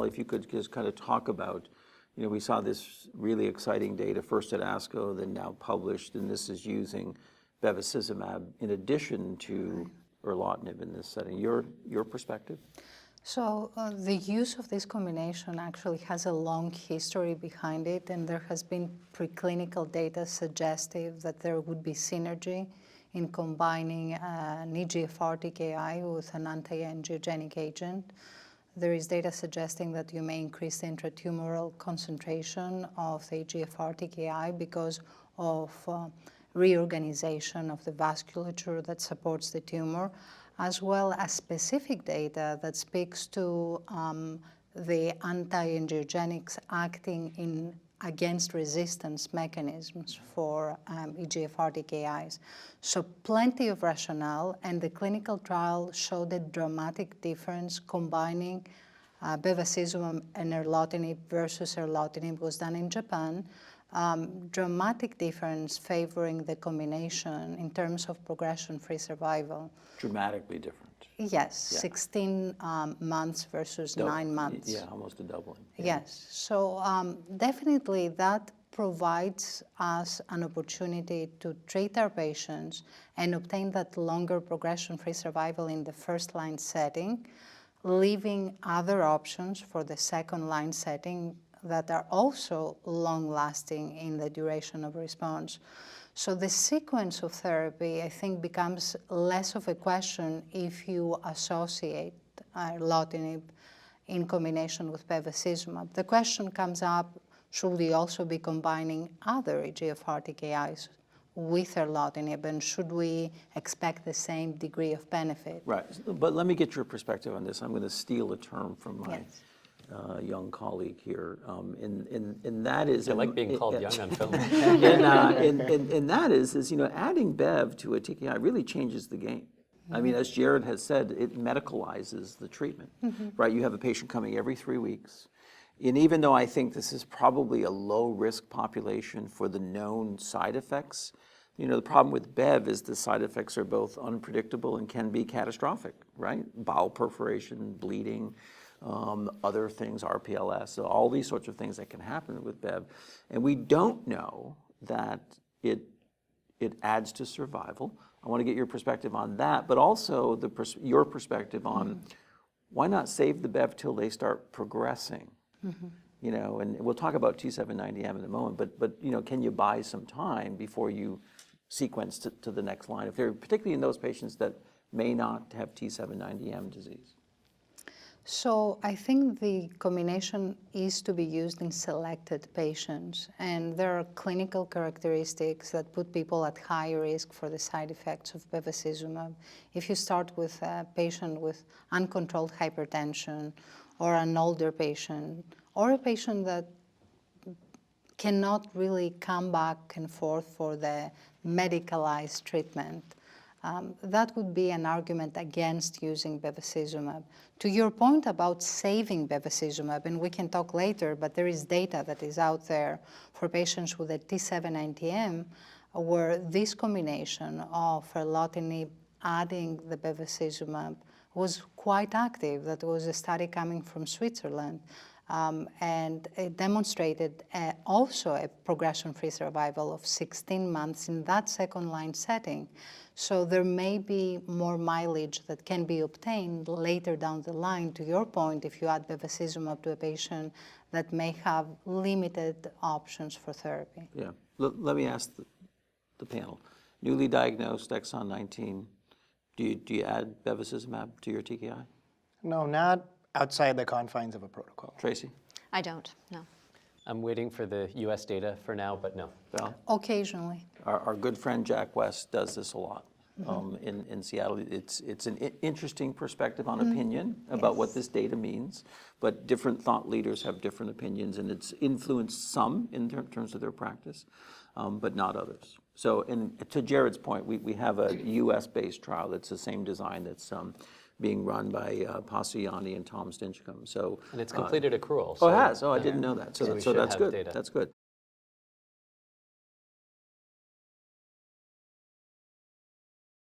Vali, if you could just kind of talk about, we saw this really exciting data first at ASCO, then now published, and this is using bevacizumab in addition to erlotinib in this setting. Your perspective? So the use of this combination actually has a long history behind it, and there has been preclinical data suggestive that there would be synergy in combining an EGFR TKI with an anti-angiogenic agent. There is data suggesting that you may increase the intratumoral concentration of the EGFR TKI because of reorganization of the vasculature that supports the tumor, as well as specific data that speaks to the anti-angiogenics acting against resistance mechanisms for EGFR TKIs. So plenty of rationale, and the clinical trial showed a dramatic difference combining bevacizumab and erlotinib versus erlotinib was done in Japan. Dramatic difference favoring the combination in terms of progression-free survival. Dramatically different. Yes, yeah. 16 months versus 9 months. Yeah, almost a doubling. Yeah. Yes, so definitely that provides us an opportunity to treat our patients and obtain that longer progression-free survival in the first-line setting, leaving other options for the second-line setting that are also long-lasting in the duration of response. So the sequence of therapy, I think, becomes less of a question if you associate erlotinib in combination with bevacizumab. The question comes up, should we also be combining other EGFR TKIs with erlotinib, and should we expect the same degree of benefit? Right, but let me get your perspective on this. I'm going to steal a term from my young colleague here, and that is... I like being called young on film. and that is adding Bev to a TKI really changes the game. I mean, as Jared has said, it medicalizes the treatment, right? You have a patient coming every 3 weeks. And even though I think this is probably a low-risk population for the known side effects, the problem with Bev is the side effects are both unpredictable and can be catastrophic, right? Bowel perforation, bleeding, other things, RPLS, so all these sorts of things that can happen with Bev. And we don't know that it adds to survival. I want to get your perspective on that, but also your perspective on why not save the Bev till they start progressing? And we'll talk about T790M in a moment, but can you buy some time before you sequence to the next line, if they're particularly in those patients that may not have T790M disease? So I think the combination is to be used in selected patients, and there are clinical characteristics that put people at high risk for the side effects of bevacizumab. If you start with a patient with uncontrolled hypertension, or an older patient, or a patient that cannot really come back and forth for the medicalized treatment, that would be an argument against using bevacizumab. To your point about saving bevacizumab, and we can talk later, but there is data that is out there for patients with a T790M where this combination of erlotinib adding the bevacizumab was quite active. That was a study coming from Switzerland, and it demonstrated also a progression-free survival of 16 months in that second-line setting. So there may be more mileage that can be obtained later down the line, to your point, if you add bevacizumab to a patient that may have limited options for therapy. Yeah. Let me ask the panel. Newly diagnosed exon 19, do you add bevacizumab to your TKI? No, not outside the confines of a protocol. Tracy? I don't, no. I'm waiting for the US data for now, but no. Val? Occasionally. Our good friend Jack West does this a lot in Seattle. It's an interesting perspective on opinion about what this data means, but different thought leaders have different opinions, and it's influenced some in terms of their practice, but not others. So, and to Jared's point, we have a US-based trial that's the same design that's being run by Pasiani and Tom Stinchcomb. So, and it's completed accrual. So, it has. Oh, I didn't know that. So that's good. Data. That's good.